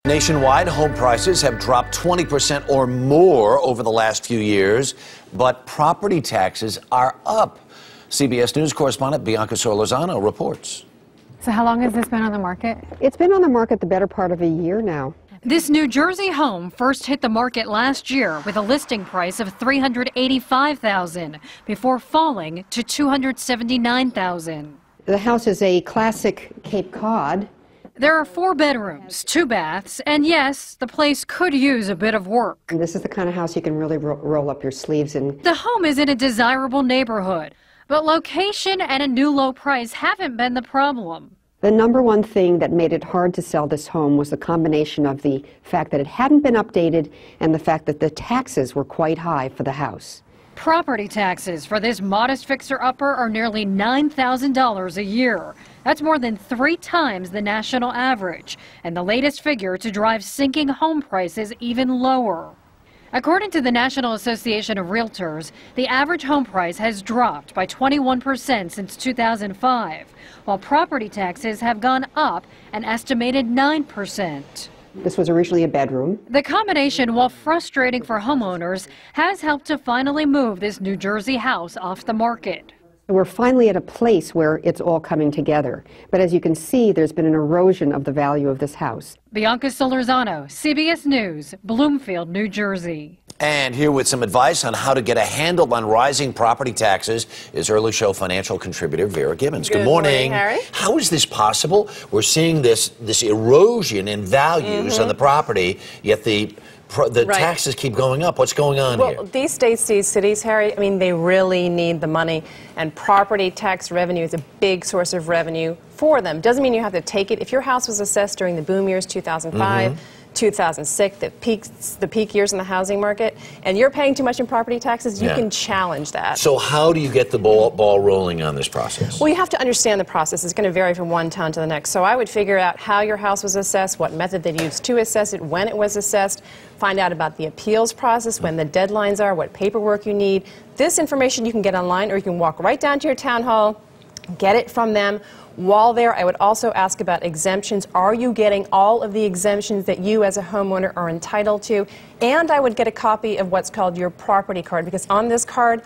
Nationwide, home prices have dropped 20% or more over the last few years, but property taxes are up. CBS News correspondent Bianca Solorzano reports. So how long has this been on the market? It's been on the market the better part of a year now. This New Jersey home first hit the market last year with a listing price of $385,000 before falling to $279,000. The house is a classic Cape Cod. There are 4 bedrooms, 2 baths, and yes, the place could use a bit of work. And this is the kind of house you can really roll up your sleeves in. The home is in a desirable neighborhood, but location and a new low price haven't been the problem. The number one thing that made it hard to sell this home was the combination of the fact that it hadn't been updated and the fact that the taxes were quite high for the house. Property taxes for this modest fixer-upper are nearly $9,000 a year. That's more than 3 times the national average, and the latest figure to drive sinking home prices even lower. According to the National Association of Realtors, the average home price has dropped by 21% since 2005, while property taxes have gone up an estimated 9%. This was originally a bedroom. The combination, while frustrating for homeowners, has helped to finally move this New Jersey house off the market. We're finally at a place where it's all coming together. But as you can see, there's been an erosion of the value of this house. Bianca Solorzano, CBS News, Bloomfield, New Jersey. And here with some advice on how to get a handle on rising property taxes is early show financial contributor Vera Gibbons. Good morning, Harry. How is this possible? We're seeing this erosion in values on the property, yet the taxes keep going up. What's going on here? Well, these states, these cities, Harry, I mean, they really need the money, and property tax revenue is a big source of revenue for them. Doesn't mean you have to take it. If your house was assessed during the boom years, 2005, 2006, the peak years in the housing market, and you're paying too much in property taxes, you can challenge that. So how do you get the ball rolling on this process? Well, you have to understand the process. It's going to vary from one town to the next. So I would figure out how your house was assessed, what method they used to assess it, when it was assessed, find out about the appeals process, when the deadlines are, what paperwork you need. This information you can get online, or you can walk right down to your town hall, get it from them. While there, I would also ask about exemptions. Are you getting all of the exemptions that you as a homeowner are entitled to? And I would get a copy of what's called your property card, because on this card,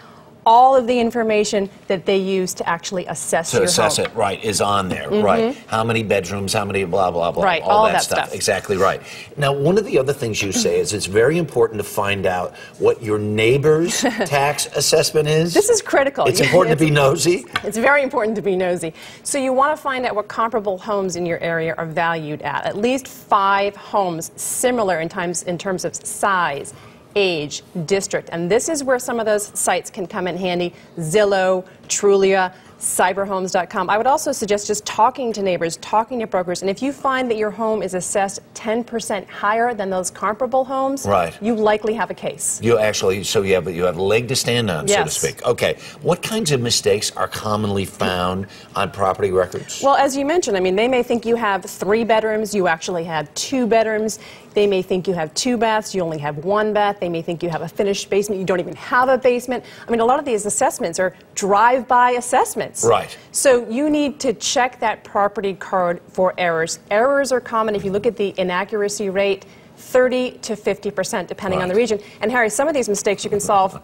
all of the information that they use to actually assess your home. To assess it, right, is on there, right. How many bedrooms, how many blah, blah, blah. Right, all that stuff. Exactly right. Now, one of the other things you say is it's very important to find out what your neighbor's tax assessment is. This is critical. It's important to be nosy. It's very important to be nosy. So you want to find out what comparable homes in your area are valued at least 5 homes similar in terms of size, age, district, and this is where some of those sites can come in handy. Zillow, Trulia, cyberhomes.com. I would also suggest just talking to neighbors, talking to brokers, and if you find that your home is assessed 10% higher than those comparable homes, you likely have a case. You actually, you have a leg to stand on, so to speak. Okay, what kinds of mistakes are commonly found on property records? Well, as you mentioned, I mean, they may think you have 3 bedrooms, you actually have 2 bedrooms. They may think you have 2 baths, you only have 1 bath. They may think you have a finished basement, you don't even have a basement. I mean, a lot of these assessments are drive-by assessments. Right. So you need to check that property card for errors. Errors are common. If you look at the inaccuracy rate, 30 to 50%, depending on the region. And Harry, some of these mistakes you can solve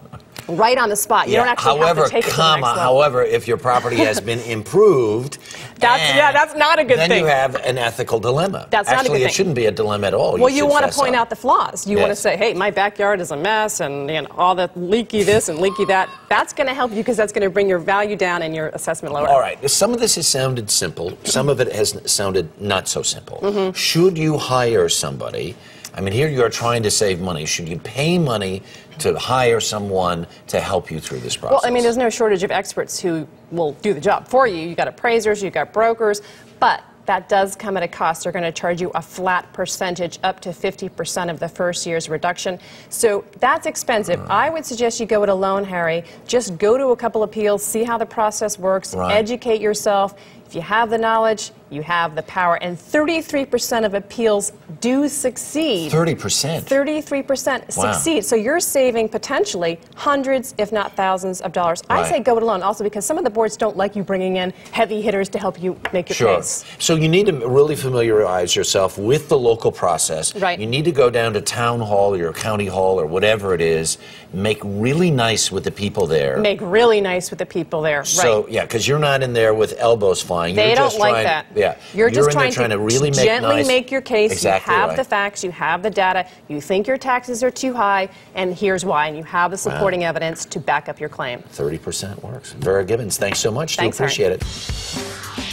right on the spot. You don't actually have to take it to the next level. However, if your property has been improved, that's not a good thing. Then you have an ethical dilemma. That's not a good thing. Actually, it shouldn't be a dilemma at all. Well, you want to point out the flaws. You want to say, hey, my backyard is a mess, and all the leaky this and leaky that. That's going to help you, because that's going to bring your value down and your assessment lower. All right. Some of this has sounded simple. Some of it has sounded not so simple. Should you hire somebody? I mean, here you are trying to save money. Should you pay money to hire someone to help you through this process? Well, I mean, there's no shortage of experts who will do the job for you. You've got appraisers, you've got brokers, but that does come at a cost. They're going to charge you a flat percentage, up to 50% of the first year's reduction. So that's expensive. I would suggest you go it alone, Harry. Just go to a couple appeals, see how the process works, educate yourself. If If you have the knowledge, you have the power. And 33% of appeals do succeed. 30%? 33% succeed. So you're saving potentially hundreds, if not thousands of dollars. Right. I say go it alone also because some of the boards don't like you bringing in heavy hitters to help you make your Sure. case. So you need to really familiarize yourself with the local process. Right. You need to go down to town hall or your county hall or whatever it is, make really nice with the people there. Make really nice with the people there. So, right. yeah, because you're not in there with elbows flying. They You're don't just like trying, that. Yeah. You're just in there trying to really make gently nice. make your case. Exactly you have right. the facts, you have the data, you think your taxes are too high, and here's why. And you have the supporting evidence to back up your claim. 30% works. Vera Gibbons, thanks so much. Thanks, Do appreciate Harry. it.